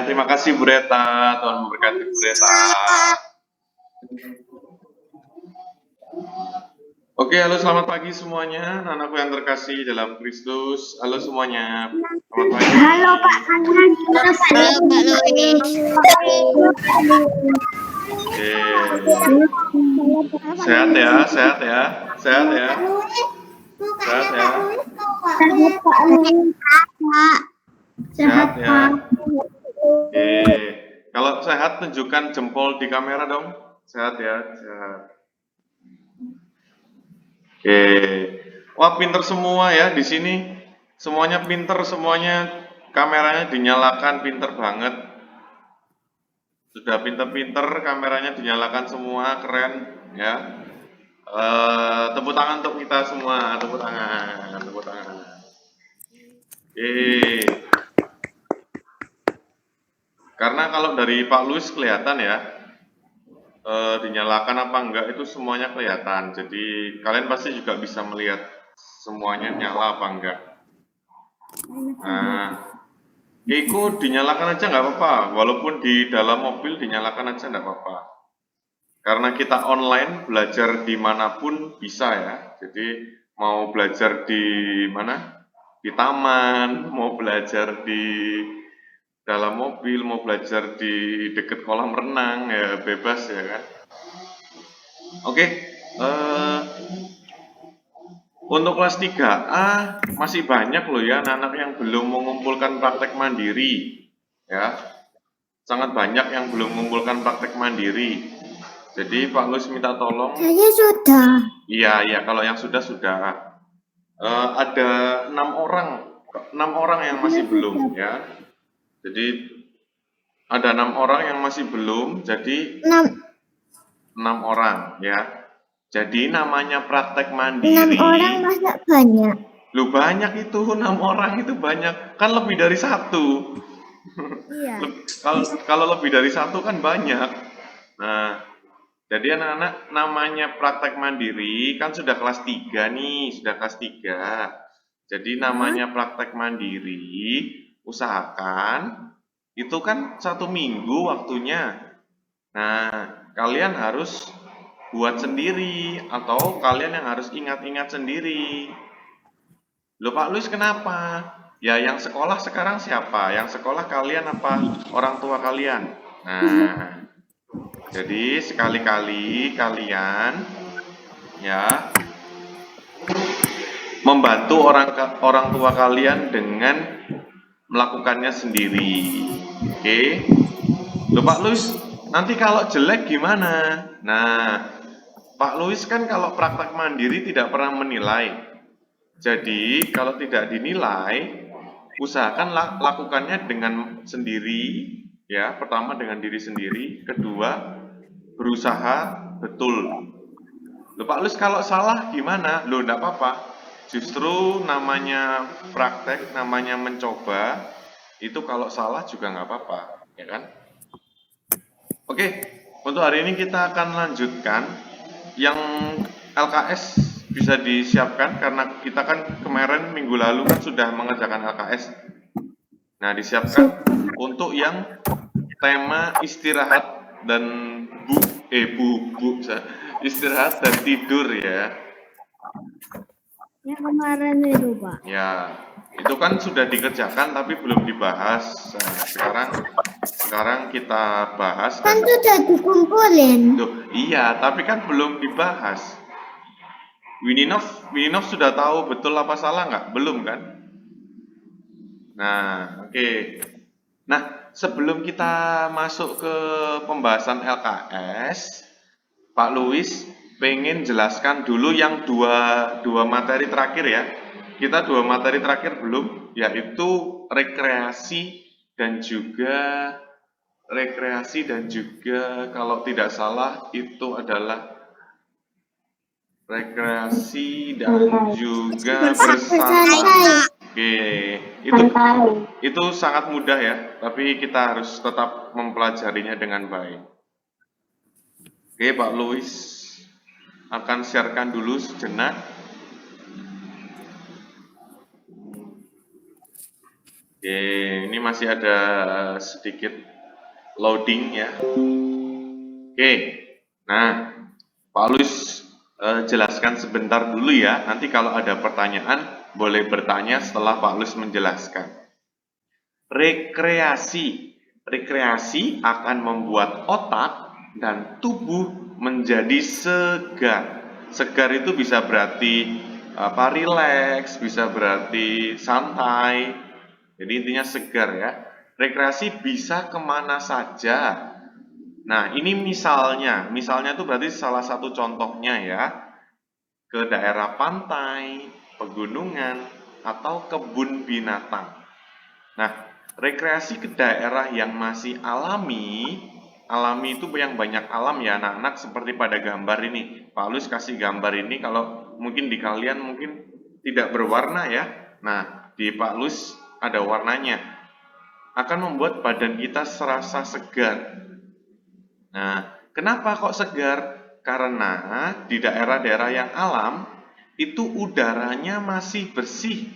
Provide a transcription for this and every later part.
terima kasih Bu Reta. Tuhan memberkati Bu Reta. Oke, halo selamat pagi semuanya, anakku yang terkasih dalam Kristus. Halo semuanya, selamat pagi. Halo Pak Louis. Halo Pak Louis. Oke, sehat ya, sehat ya, sehat ya, sehat ya, Sehat Pak Louis. sehat ya. Oke, kalau sehat tunjukkan jempol di kamera dong. Sehat ya, sehat. Oke, wah pinter semua ya di sini. Semuanya pinter, semuanya kameranya dinyalakan, pinter banget. Sudah pinter-pinter, kameranya dinyalakan semua, keren ya. Tepuk tangan untuk kita semua, tepuk tangan, tepuk tangan. Karena kalau dari Pak Luis kelihatan ya, dinyalakan apa enggak itu semuanya kelihatan. Jadi kalian pasti juga bisa melihat semuanya nyala apa enggak. Nah, itu dinyalakan aja nggak apa-apa, walaupun di dalam mobil dinyalakan aja nggak apa-apa. Karena kita online belajar dimanapun bisa ya. Jadi mau belajar di mana? Di taman, mau belajar di dalam mobil, mau belajar di dekat kolam renang ya bebas ya kan. Oke, untuk kelas 3A masih banyak loh ya anak-anak yang belum mengumpulkan praktek mandiri ya. Sangat banyak yang belum mengumpulkan praktek mandiri. Jadi Pak Luis minta tolong. Saya sudah. Iya, kalau yang sudah. Ada 6 orang yang masih belum ya. Jadi ada 6 orang yang masih belum, jadi 6 orang ya. Jadi namanya praktek 6 mandiri. orang masa banyak? Lu banyak itu, 6 orang itu banyak. Kan lebih dari 1. Iya. Kalau lebih dari 1 kan banyak. Nah, jadi anak-anak namanya praktek mandiri kan sudah kelas 3 nih, sudah kelas 3. Jadi namanya praktek mandiri, usahakan itu kan 1 minggu waktunya. Nah, kalian harus buat sendiri atau kalian yang harus ingat-ingat sendiri. Loh Pak Luis kenapa? Ya yang sekolah sekarang siapa? Yang sekolah kalian apa orang tua kalian? Nah, jadi sekali-kali kalian ya membantu orang tua kalian dengan melakukannya sendiri. Oke. Loh Pak Luis, nanti kalau jelek gimana? Nah, Pak Luis kan kalau praktek mandiri tidak pernah menilai. Jadi, kalau tidak dinilai, usahakan lakukannya dengan sendiri, ya. Pertama dengan diri sendiri, kedua berusaha betul. Loh Pak Luis kalau salah gimana? Loh enggak apa-apa. Justru namanya praktek, namanya mencoba, itu kalau salah juga nggak apa-apa, ya kan? Oke, untuk hari ini kita akan lanjutkan yang LKS bisa disiapkan karena kita kan kemarin minggu lalu kan sudah mengerjakan LKS. Nah, disiapkan untuk yang tema istirahat dan istirahat dan tidur ya. Yang kemarin itu Pak. Ya, itu kan sudah dikerjakan tapi belum dibahas. Nah, sekarang kita bahas. Kan sudah dikumpulin. Duh, iya, tapi kan belum dibahas. Wininov sudah tahu betul apa salah nggak? Belum kan? Nah, oke. Nah, sebelum kita masuk ke pembahasan LKS, Pak Luis pengen jelaskan dulu yang dua materi terakhir ya. Kita 2 materi terakhir belum, yaitu rekreasi dan juga kalau tidak salah itu adalah rekreasi dan juga bersama. Oke, itu sangat mudah ya, tapi kita harus tetap mempelajarinya dengan baik. Oke, Pak Luis akan sharekan dulu sejenak. Oke, ini masih ada sedikit loading ya. Oke, nah Pak Luis jelaskan sebentar dulu ya. Nanti kalau ada pertanyaan boleh bertanya setelah Pak Luis menjelaskan. Rekreasi. Rekreasi akan membuat otak dan tubuh menjadi segar. Segar itu bisa berarti rileks, bisa berarti santai. Jadi intinya segar ya. Rekreasi bisa kemana saja. Nah, ini misalnya itu berarti salah satu contohnya ya, ke daerah pantai, pegunungan, atau kebun binatang. Nah, rekreasi ke daerah yang masih alami itu yang banyak alam ya anak-anak, seperti pada gambar ini. Pak Lus kasih gambar ini, kalau mungkin di kalian mungkin tidak berwarna ya. Nah, di Pak Lus ada warnanya. Akan membuat badan kita serasa segar. Nah, kenapa kok segar? Karena di daerah-daerah yang alam itu udaranya masih bersih.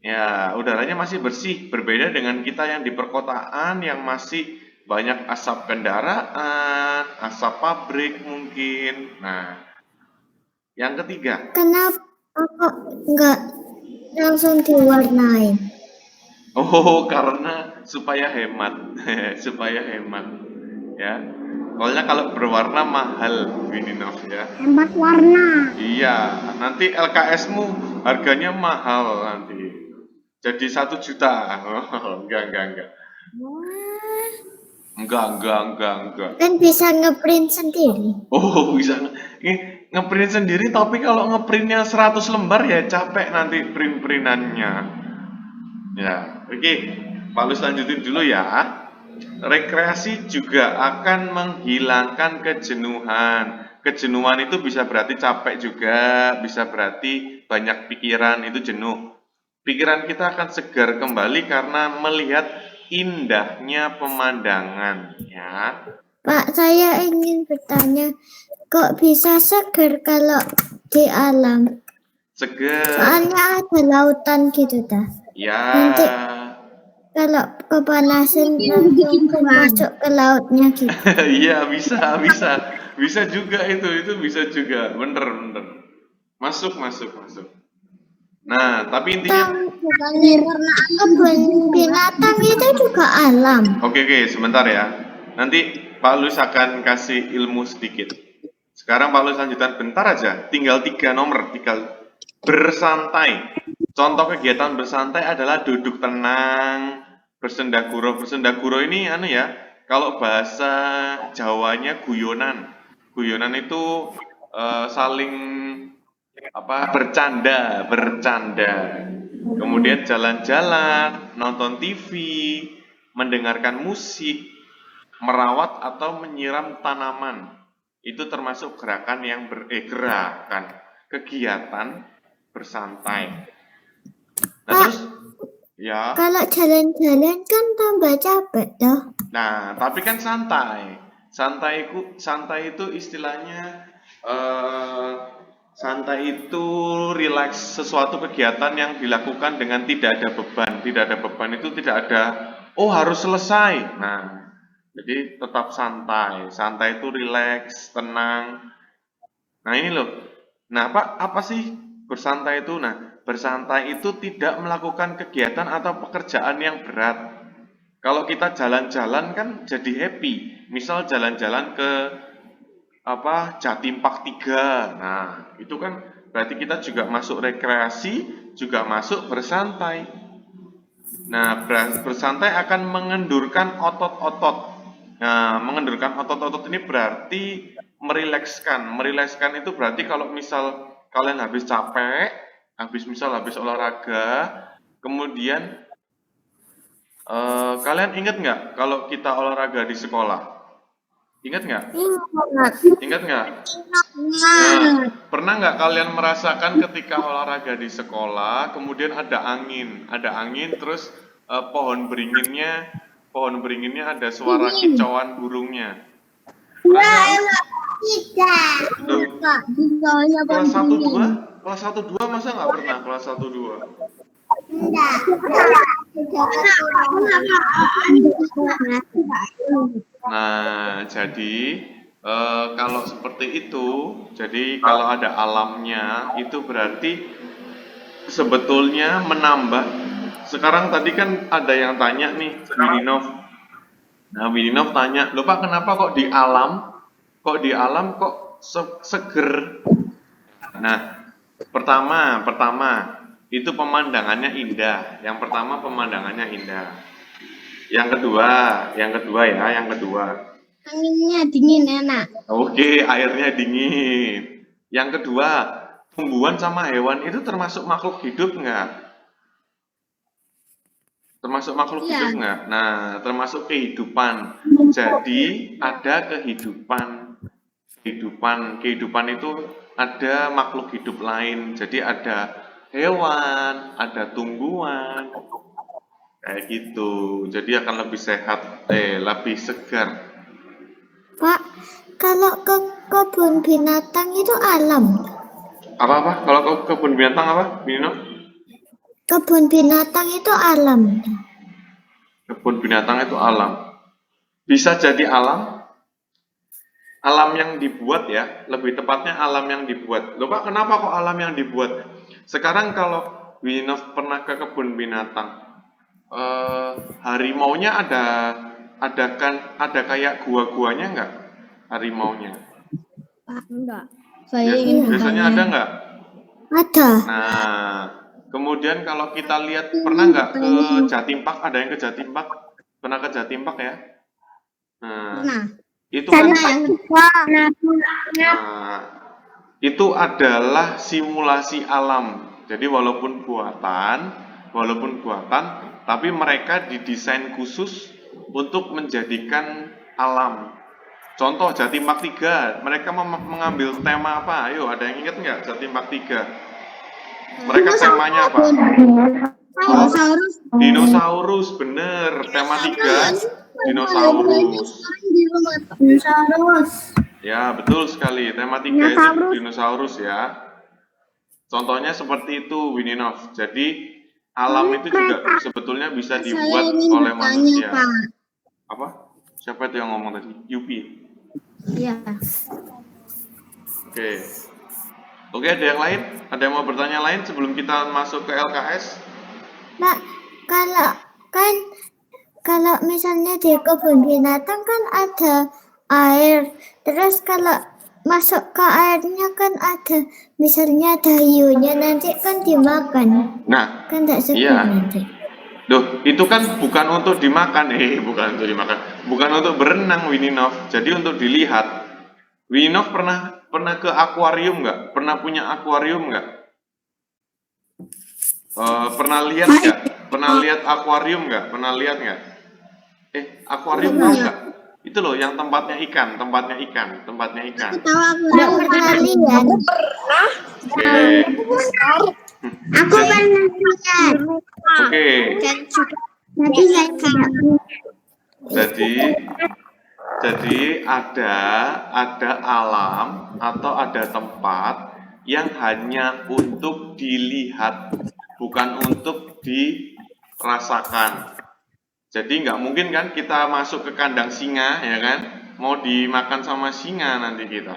Ya, udaranya masih bersih, berbeda dengan kita yang di perkotaan yang masih banyak asap kendaraan, asap pabrik mungkin. Nah, yang ketiga. Kenapa kok nggak langsung diwarnain? Oh, karena supaya hemat, supaya hemat, ya. Soalnya kalau berwarna mahal, Wininov ya. Hemat warna. Iya, nanti LKS-mu harganya mahal nanti. Jadi 1 juta. Oh, enggak. Wah, Enggak. kan bisa ngeprint sendiri. Oh, bisa ngeprint sendiri, tapi kalau ngeprintnya 100 lembar ya capek nanti print-printannya. Ya, oke. Pak Lus lanjutin dulu ya. Rekreasi juga akan menghilangkan kejenuhan. Kejenuhan itu bisa berarti capek juga, bisa berarti banyak pikiran, itu jenuh. Pikiran kita akan segar kembali karena melihat indahnya pemandangan, ya. Pak, saya ingin bertanya, kok bisa seger kalau di alam? Segar. Soalnya ada lautan gitu dah. Ya. Nanti kalau kepanasan langsung masuk ke lautnya gitu. Iya, bisa juga itu bisa juga, bener. Masuk. Nah, tapi intinya Kebun binatang itu juga alam. Oke, sebentar ya. Nanti Pak Lus akan kasih ilmu sedikit. Sekarang Pak Lus lanjutkan bentar aja. Tinggal 3 nomor, tinggal bersantai. Contoh kegiatan bersantai adalah duduk tenang, bersendaguro. Bersendaguro ini ya, kalau bahasa Jawanya guyonan. Guyonan itu saling bercanda. Kemudian jalan-jalan, nonton TV, mendengarkan musik, merawat atau menyiram tanaman. Itu termasuk kegiatan bersantai. Nah, terus ya. Kalau jalan-jalan kan tambah capek toh. Nah, tapi kan santai. Santai itu istilahnya santai itu rileks, sesuatu kegiatan yang dilakukan dengan tidak ada beban. Tidak ada beban itu tidak ada, harus selesai. Nah, jadi tetap santai. Santai itu rileks, tenang. Nah, ini loh. Nah, apa sih bersantai itu? Nah, bersantai itu tidak melakukan kegiatan atau pekerjaan yang berat. Kalau kita jalan-jalan kan jadi happy. Misal jalan-jalan ke Jatim Park 3. Nah, itu kan berarti kita juga masuk rekreasi, juga masuk bersantai. Nah, bersantai akan mengendurkan otot-otot. Nah, mengendurkan otot-otot ini berarti merilekskan. Merilekskan itu berarti kalau misal kalian habis capek, habis olahraga, kemudian kalian ingat nggak kalau kita olahraga di sekolah? Ingat nggak? Ingat nggak? Nah, pernah nggak kalian merasakan ketika olahraga di sekolah, kemudian ada angin, terus pohon beringinnya ada suara kicauan burungnya. Tidak. Kelas 1 2 masa nggak pernah kelas 1 2? Enggak. Nah, jadi kalau seperti itu, jadi kalau ada alamnya, itu berarti sebetulnya menambah. Sekarang tadi kan ada yang tanya nih, Wininov. Nah, Wininov tanya, "Loh Pak, kenapa kok di alam kok seger?" Nah, pertama itu pemandangannya indah. Yang pertama pemandangannya indah. Yang kedua ya, yang kedua. Anginnya dingin enak. Oke, airnya dingin. Yang kedua, tumbuhan sama hewan itu termasuk makhluk hidup nggak? Termasuk makhluk Iya. hidup nggak? Nah, termasuk kehidupan. Jadi ada kehidupan. Kehidupan itu ada makhluk hidup lain. Jadi ada hewan, ada tumbuhan, kayak gitu. Jadi akan lebih sehat, lebih segar. Pak, kalau ke kebun binatang itu alam. Apa? Kalau ke kebun binatang apa, Bino? Kebun binatang itu alam. Kebun binatang itu alam. Bisa jadi alam yang dibuat ya, lebih tepatnya alam yang dibuat. Loh Pak, kenapa kok alam yang dibuat? Sekarang kalau Winov pernah ke kebun binatang, harimaunya ada kayak gua-guanya nggak? Harimaunya? Pak, enggak. Saya ingin Biasanya ada nggak? Ada. Nah, kemudian kalau kita lihat, pernah nggak ke Jatim Park? Ada yang ke Jatim Park? Pernah ke Jatim Park ya? Nah, Pernah. itu kan, Yang nah, itu adalah simulasi alam. Jadi walaupun buatan, tapi mereka didesain khusus untuk menjadikan alam. Contoh Jatim Park 3, mereka mengambil tema apa? Ayo, ada yang ingat nggak Jatim Park 3? Mereka temanya apa? dinosaurus. Dinosaurus, bener. Tema 3, dinosaurus. Dinosaurus. Ya, betul sekali. Tema 3 itu dinosaurus ya. Contohnya seperti itu, Wininov. Jadi, alam itu juga sebetulnya bisa dibuat oleh manusia. Apa? Siapa itu yang ngomong tadi? Yupi. Iya. Oke, ada yang lain? Ada yang mau bertanya lain sebelum kita masuk ke LKS? Pak, kalau misalnya di kebun binatang kan ada air. Terus kalau masuk ke airnya kan ada, misalnya ada hiunya, nanti kan dimakan. Nah, Kan tidak segar iya. nanti. Loh, itu kan bukan untuk dimakan, bukan untuk dimakan, bukan untuk berenang, Wininov. Jadi untuk dilihat. Wininov pernah ke akuarium nggak? Pernah punya akuarium nggak? Pernah lihat nggak? Pernah lihat akuarium nggak? Pernah lihat nggak? Akuarium tahu nggak? Itu loh yang tempatnya ikan. Tahu aku. Tidak pernah lihat. Oke. Aku pernah lihat. Oke. Dan juga tadi saya Jadi ada alam atau ada tempat yang hanya untuk dilihat, bukan untuk dirasakan. Jadi nggak mungkin kan kita masuk ke kandang singa, ya kan? Mau dimakan sama singa nanti kita.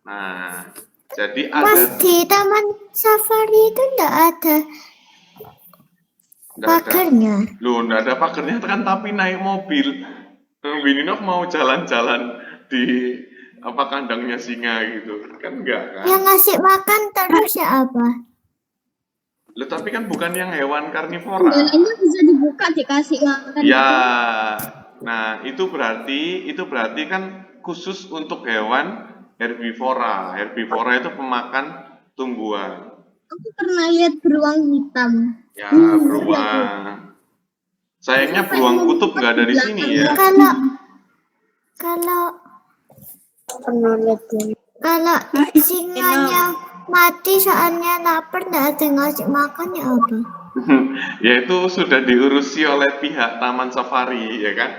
Nah, jadi Mas, di taman safari itu tidak ada pagarnya. Loh, nggak ada pagarnya kan, tapi naik mobil. Wininov mau jalan-jalan di kandangnya singa gitu kan, enggak kan? Yang ngasih makan terus ya apa? Loh, tapi kan bukan yang hewan karnivora. Jalannya bisa dibuka dikasih makan. Ya, nah itu berarti kan khusus untuk hewan herbivora. Herbivora itu pemakan tumbuhan. Aku pernah lihat beruang hitam. Ya, beruang. Sayangnya beruang kutub nggak ada di sini ya. Kalau singanya mati soalnya lapar, nggak ada yang ngasih makan ya apa? Ya itu sudah diurusi oleh pihak Taman Safari, ya kan?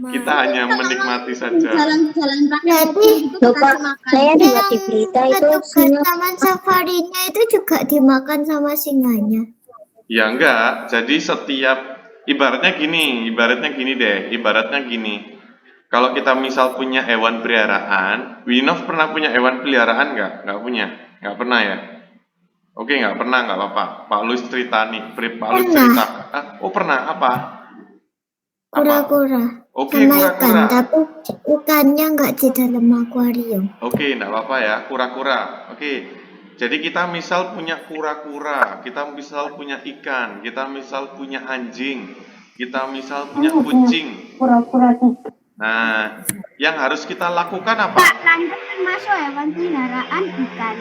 Kita hanya menikmati saja. Jalan-jalan Jadi, saya lihat di berita itu petugas taman safarinya itu juga dimakan sama singanya. Ya enggak, jadi setiap ibaratnya gini deh, ibaratnya gini. Kalau kita misal punya hewan peliharaan, Winov pernah punya hewan peliharaan nggak? Nggak punya, nggak pernah ya? Oke, nggak pernah, nggak apa-apa. Pak Luis cerita nih, Pak Luis Pernah. cerita. Oh pernah, apa? Apa? Kura-kura Oke, sama ikan, kura-kura. tapi ikannya nggak di dalam akuarium. Oke, nggak apa-apa ya, kura-kura. Oke, jadi kita misal punya kura-kura, kita misal punya ikan, kita misal punya anjing, kita misal punya kucing. Kura-kura Nah, yang harus kita lakukan apa? lanjut termasuk hewan peliharaan bukan?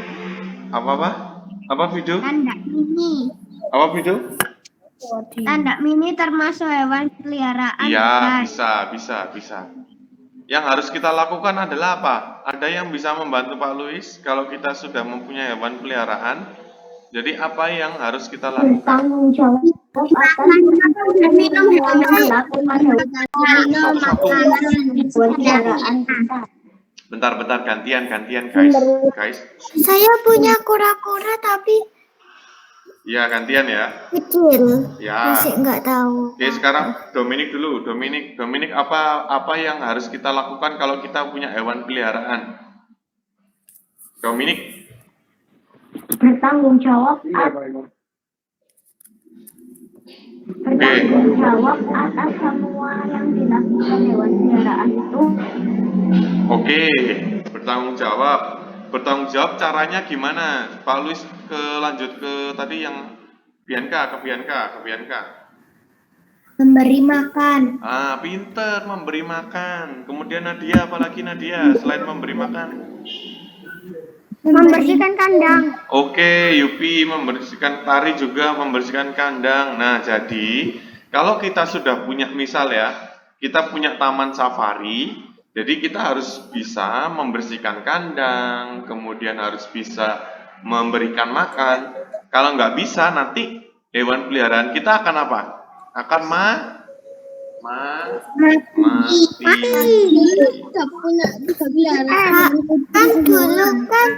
Apa-apa? Apa video? Tanda mini. Apa video? Tanda mini termasuk hewan peliharaan Iya, bukan? bisa. Yang harus kita lakukan adalah apa? Ada yang bisa membantu Pak Luis kalau kita sudah mempunyai hewan peliharaan. Jadi apa yang harus kita lakukan? Bertanggung jawab atas minum yang dilakukan minum makanan buat peliharaan kita. Bentar, gantian guys. Saya punya kura-kura tapi Ya, gantian ya. kecil, Ya. masih nggak tahu. Oke, sekarang Dominik dulu. Dominik apa yang harus kita lakukan kalau kita punya hewan peliharaan? Dominik, Bertanggung jawab atas semua yang dilakukan hewan peliharaan itu. oke, bertanggung jawab. Bertanggung jawab caranya gimana? Pak Luis lanjut ke tadi yang ke Bianca. Memberi makan. Ah, pinter memberi makan. Kemudian Nadia, apalagi Nadia selain memberi makan? Membersihkan kandang. Oke, Yupi membersihkan Tari juga membersihkan kandang. Nah, jadi kalau kita sudah punya misal ya, kita punya taman safari, jadi kita harus bisa membersihkan kandang, kemudian harus bisa memberikan makan. Kalau nggak bisa, nanti hewan peliharaan kita akan apa? Akan mati. Tidak punya peliharaan. Kan dulu kan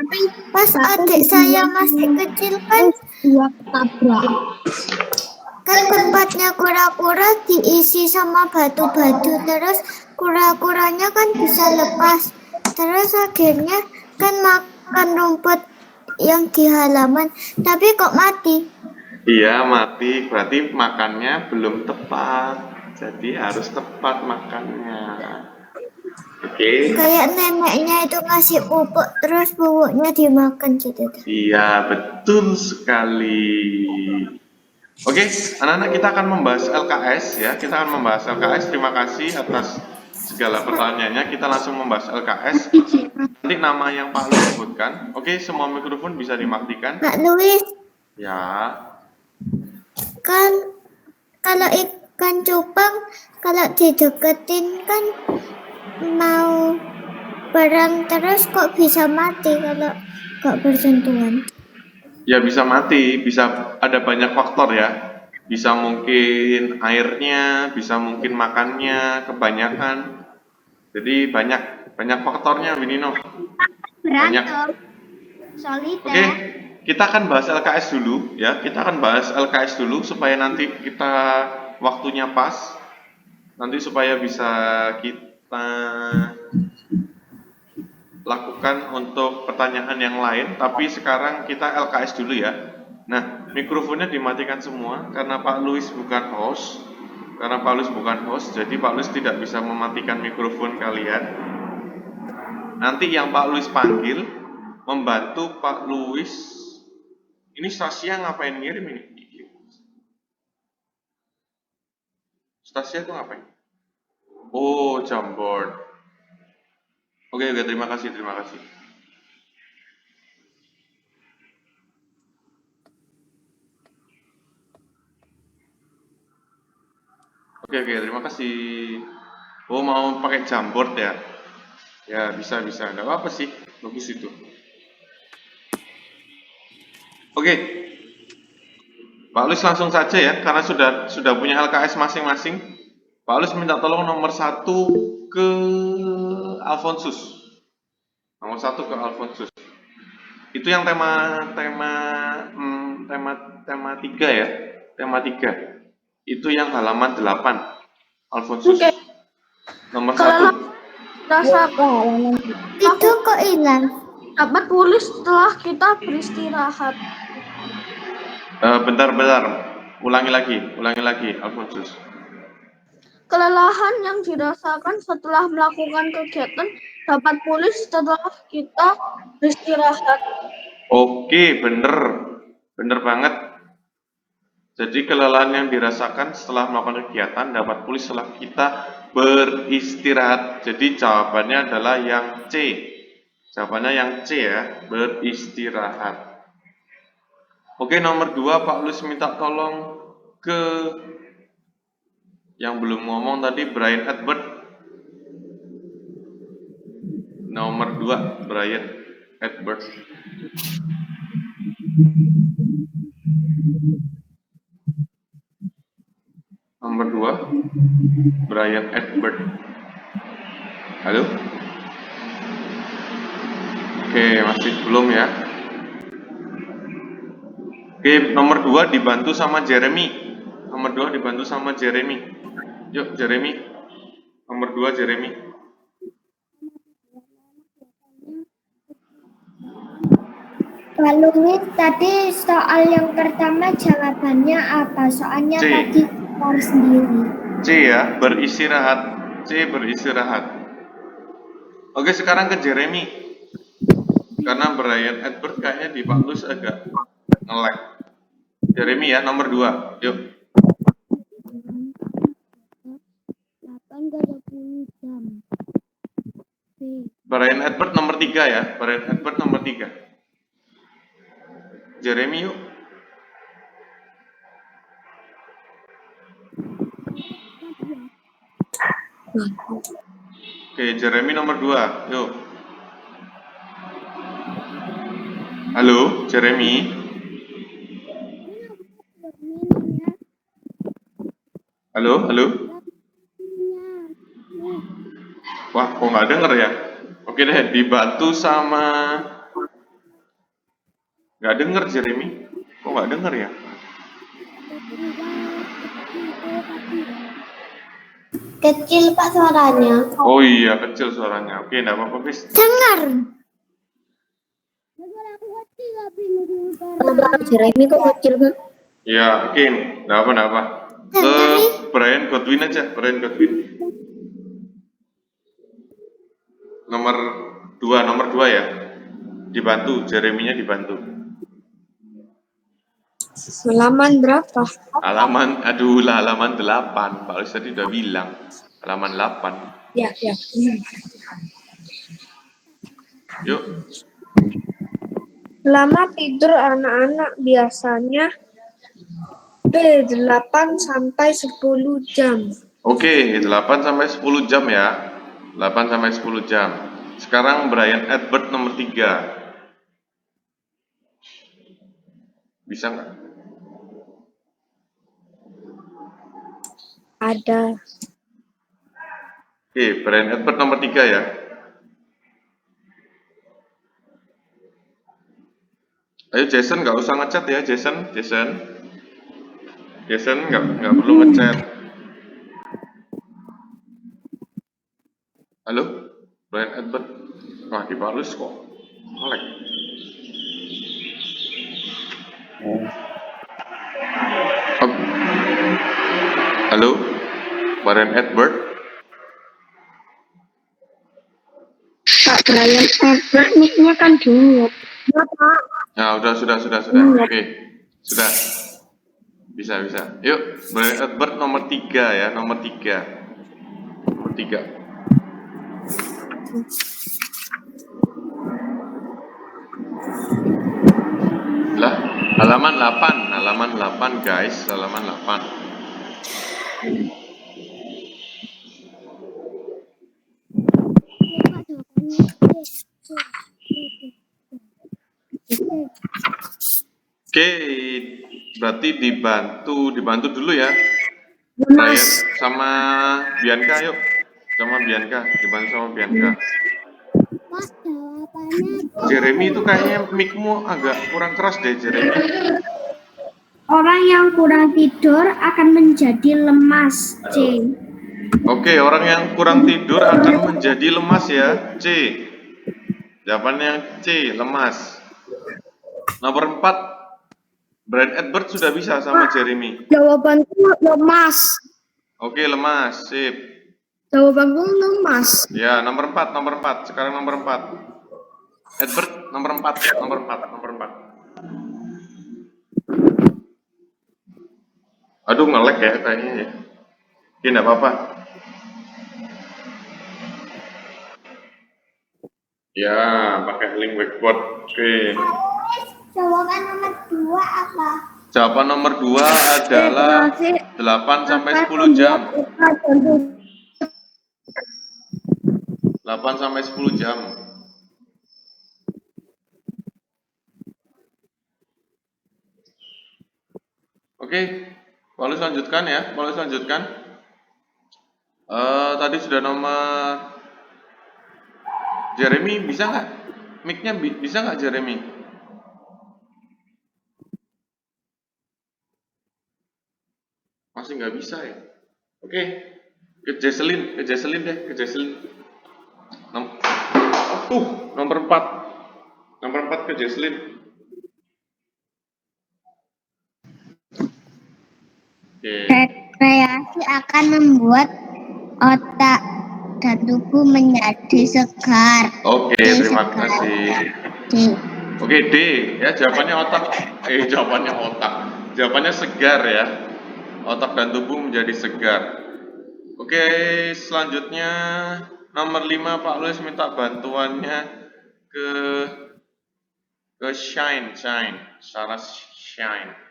pas adik saya masih kecil kan Dua tabrak. kan tempatnya kura-kura diisi sama batu-batu, terus kura-kuranya kan bisa lepas, terus akhirnya kan makan rumput yang di halaman tapi kok mati. Iya, mati. Berarti makannya belum tepat. Jadi harus tepat makannya. Oke. Kayak neneknya itu ngasih pupuk terus pupuknya dimakan gitu. Iya, betul sekali. Oke, anak-anak kita akan membahas LKS ya. Kita akan membahas LKS. Terima kasih atas segala pertanyaannya. Kita langsung membahas LKS. Nanti nama yang Pak Luis sebutkan. Oke, semua mikrofon bisa dimatikan. Pak Luis, Ya. kan kalau ikan cupang kalau dideketin kan mau barang terus kok bisa mati kalau gak bersentuhan. Ya bisa mati, bisa ada banyak faktor ya. Bisa mungkin airnya, bisa mungkin makannya kebanyakan. Jadi banyak faktornya, Winino. Banyak. Soliter. Oke, kita akan bahas LKS dulu ya. Kita akan bahas LKS dulu supaya nanti kita waktunya pas. Nanti supaya bisa kita lakukan untuk pertanyaan yang lain, tapi sekarang kita LKS dulu ya. Nah, mikrofonnya dimatikan semua karena Pak Luis bukan host. Karena Pak Luis bukan host, jadi Pak Luis tidak bisa mematikan mikrofon kalian. Nanti yang Pak Luis panggil membantu Pak Luis. Ini Stasia ngapain ngirim ini? Stasia itu ngapain? Oh, Jamboard. Oke, terima kasih. Oke, terima kasih. Oh, mau pakai Jamboard ya? Ya, bisa. Nggak apa-apa sih, bagus itu. Oke, Pak Luis langsung saja ya, karena sudah punya LKS masing-masing. Pak Luis minta tolong nomor 1 ke Alfonsus. Nomor 1 ke Alfonsus. Itu yang tema 3 ya. tema 3. Itu yang halaman 8. Alfonsus. Oke. Nomor Kelelahan 1. dirasakan Itu kok hilang? dapat pulih setelah kita beristirahat. Bentar. Ulangi lagi, Alfonsus. Kelelahan yang dirasakan setelah melakukan kegiatan dapat pulih setelah kita beristirahat. Oke, bener banget. Jadi kelelahan yang dirasakan setelah melakukan kegiatan dapat pulih setelah kita beristirahat. Jadi jawabannya adalah yang C. Jawabannya yang C ya, beristirahat. Oke, nomor 2 Pak Luis minta tolong ke yang belum ngomong tadi, Brian Edward. Nomor 2 Brian Edward. Nomor 2 Brian Edward. Halo? Oke, masih belum ya. Oke, nomor 2 dibantu sama Jeremy. Yuk, Jeremy. Nomor 2 Jeremy. Kalau Miss, tadi soal yang pertama jawabannya apa? Soalnya C. tadi keluar sendiri. C ya, beristirahat. C beristirahat. Oke, sekarang ke Jeremy. Karena Brian Edward kayaknya di Pak Lus agak nge-lag. Jeremy ya, nomor 2. Yuk. 8:30 jam. Brian Edward nomor 3 ya. Brian Edward nomor 3. Jeremy yuk. Oke, Jeremy nomor 2. Yuk. Halo, Jeremy. Halo. Wah, kok nggak denger ya? Oke deh, dibantu sama... Nggak denger, Jeremy. Kok nggak denger ya? Kecil Pak suaranya. Oh iya, kecil suaranya. Oke, nggak apa-apa, Fis. Dengar. Jeremy kok kecil kan? Ya, oke. Nggak apa. Brian Godwin aja, Brian Godwin. Nomor 2 ya. Dibantu, Jeremy-nya dibantu. Halaman berapa? Halaman 8. Pak Lis tadi udah bilang. Halaman 8. Ya. Yuk. Lama tidur anak-anak biasanya 8 sampai 10 jam. Oke, 8 sampai 10 jam ya. 8 sampai 10 jam. Sekarang Brian Edward nomor 3. Bisa nggak? Ada. Oke, Brian Edward nomor 3 ya. Ayo Jason, nggak usah ngechat ya, Jason nggak perlu ngechat. Halo, Brian Edward. Wah, di Palus kok nge-lag. Halo, Brian Edward. Pak Brian Edward mic-nya kan dingin. Ya, Pak. Nah, sudah. Oke, sudah. Bisa. Yuk, Brian Edward nomor 3 ya, nomor 3. Lah, halaman 8 guys, halaman 8. Oke, berarti dibantu dulu ya. Brian sama Bianca yuk. Dibantu sama Bianca. Pak jawabannya Jeremy itu kayaknya mic-mu agak kurang keras deh, Jeremy. Orang yang kurang tidur akan menjadi lemas. C. Oke, orang yang kurang tidur akan menjadi lemas ya. C. Jawabannya C, lemas. Nomor 4, Brian Edward sudah bisa sama Jeremy. Jawabanku lemas. Oke, lemas. Sip. Jawabanku lemas. Ya, nomor 4. Sekarang nomor 4. Edward, nomor 4. Aduh, nge-lag ya kayaknya ya. Oke, enggak apa-apa. Ya, pakai link whiteboard. Oke. Jawaban nomor 2 apa? Jawaban nomor 2 adalah 8 sampai 10 jam. 8 sampai 10 jam. Oke, boleh lanjutkan ya, boleh lanjutkan. Tadi sudah nomor Jeremy, bisa nggak? Mic-nya bisa nggak Jeremy? Masih nggak bisa ya? Oke, ke Jesselyn deh, ke Jesselyn. Nomor 4. Nomor 4 ke Jesselyn. Oke. Rekreasi akan membuat otak dan tubuh menjadi segar. Oke, terima kasih. D. Oke, D ya, jawabannya otak. Jawabannya segar ya. Otak dan tubuh menjadi segar. Oke, selanjutnya nomor 5 Pak Luis minta bantuannya ke Shine. Sarah Shine.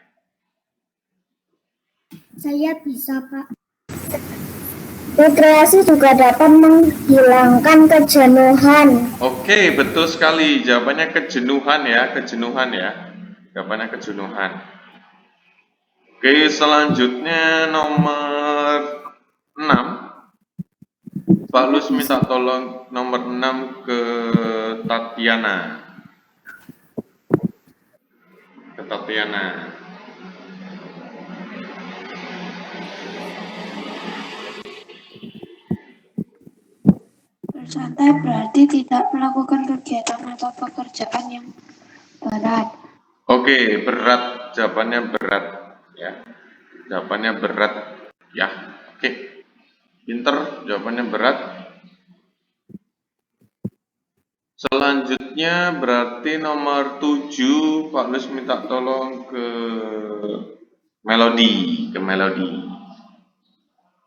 Saya bisa, Pak. Rekreasi juga dapat menghilangkan kejenuhan. Oke, betul sekali. Jawabannya kejenuhan ya. Jawabannya kejenuhan. Oke, selanjutnya nomor 6. Pak Lus minta tolong nomor 6 ke Tatiana. Bersantai berarti tidak melakukan kegiatan atau pekerjaan yang berat. Oke, berat. Jawabannya berat ya. Jawabannya berat ya. Oke. Pinter, jawabannya berat. Selanjutnya berarti nomor 7 Pak Lus minta tolong ke Melody.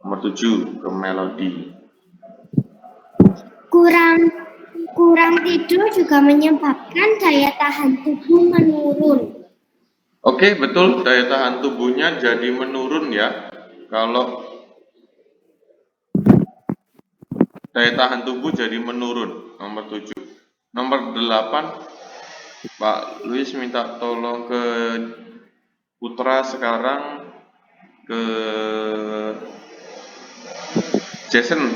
Nomor 7 ke Melody. Kurang tidur juga menyebabkan daya tahan tubuh menurun. Oke, betul, daya tahan tubuhnya jadi menurun ya. Kalau daya tahan tubuh jadi menurun, nomor 7. Nomor 8, Pak Luis minta tolong ke Putra sekarang ke Jason.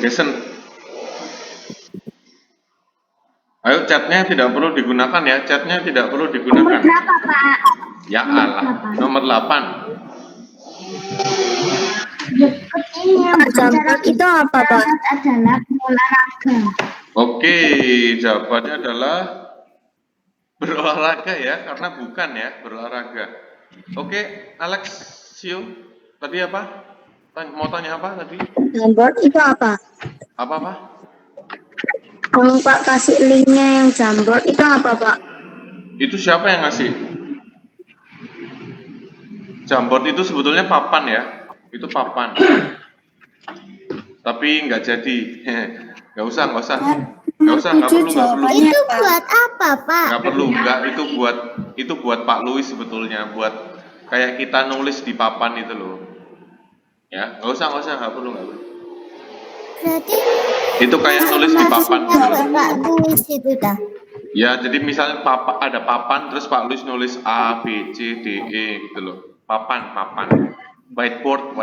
Ayo, chatnya tidak perlu digunakan ya, Nomor berapa, Pak? Ya Allah, nomor 8. Jamret itu apa, Pak? Adalah olahraga. Oke, jawabannya adalah berolahraga ya, karena bukan ya, berolahraga. Oke, Alexio, tadi apa? Mau tanya apa tadi? Jamboard itu apa? Apa? Kalau Pak kasih linknya yang Jamboard itu apa, Pak? Itu siapa yang ngasih? Jamboard itu sebetulnya papan ya, itu papan. Tapi nggak jadi. Nggak usah, nggak perlu. Itu buat apa, Pak? Nggak perlu, itu buat Pak Luis sebetulnya, buat kayak kita nulis di papan itu loh. Ya, nggak usah, nggak perlu. Berarti Itu kayak nulis di papan gitu loh. Pak Luis itu dah. Ya, jadi misalnya ada papan, terus Pak Luis nulis A, B, C, D, E gitu loh. Papan. Whiteboard.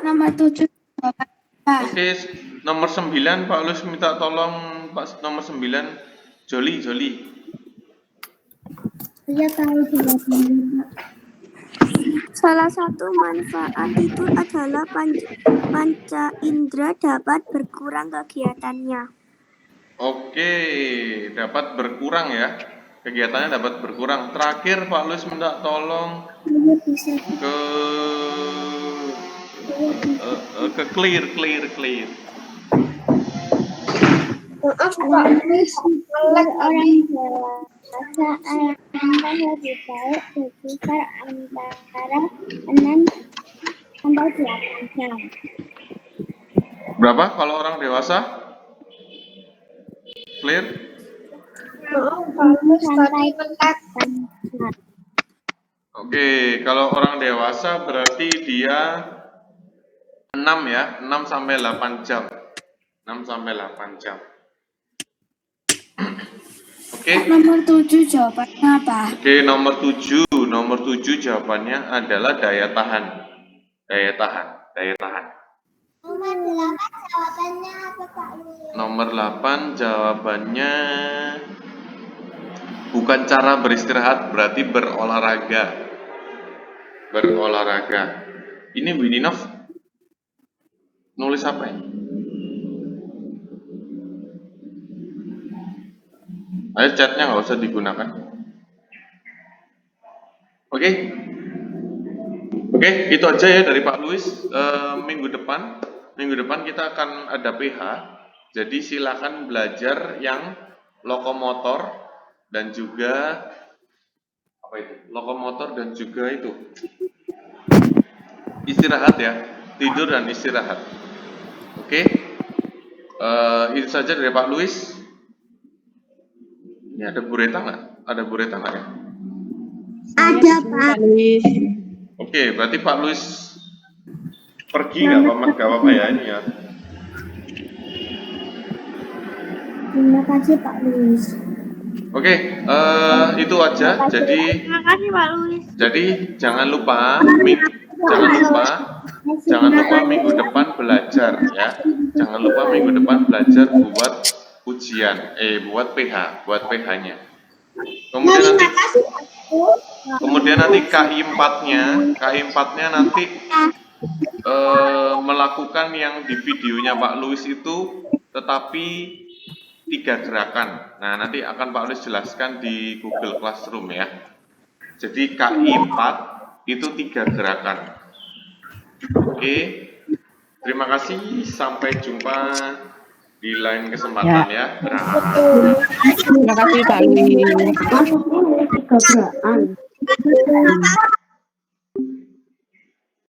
Nomor 7. Oke, nomor 9 Pak Luis minta tolong Pak nomor 9 Joli. Saya tahu jawabannya, Pak. Salah satu manfaat itu adalah panca indera dapat berkurang kegiatannya. Oke, dapat berkurang ya. Kegiatannya dapat berkurang. Terakhir Pak Luis minta tolong ke clear. Maaf Pak Luis, melek Orang dewasa airnya lebih baik berkisar antara 6 sampai 8 jam. Berapa kalau orang dewasa? Clear? Maaf Pak Luis, tadi melek. Oke, kalau orang dewasa berarti dia 6 ya, 6 sampai 8 jam. 6 sampai 8 jam. Oke. Nomor 7 jawabannya apa? Oke, nomor 7 jawabannya adalah daya tahan. Daya tahan. Nomor 8 jawabannya apa Pak Luis? Nomor 8 jawabannya bukan cara beristirahat, berarti berolahraga. Ini Wininov nulis apa ya? Ayo chatnya nggak usah digunakan. Oke, itu aja ya dari Pak Luis. Minggu depan kita akan ada PH. Jadi silakan belajar yang lokomotor dan juga itu istirahat ya, tidur dan istirahat. Oke, itu saja dari Pak Luis. Ini ada Bureta nggak? Ya? Ada, Pak. Oke, berarti Pak Luis pergi nggak apa-apa ya ini ya. Terima kasih Pak Luis. Oke, itu aja. Terima kasih Pak Luis. Jadi jangan lupa minggu depan belajar ya. Jangan lupa minggu depan belajar buat ujian, buat PH-nya. Kemudian nanti KI 4-nya nanti melakukan yang di videonya Pak Luis itu, tetapi 3 gerakan. Nah, nanti akan Pak Luis jelaskan di Google Classroom ya. Jadi KI 4 itu 3 gerakan. Oke, terima kasih. Sampai jumpa di lain kesempatan ya. Terima kasih Pak Luis.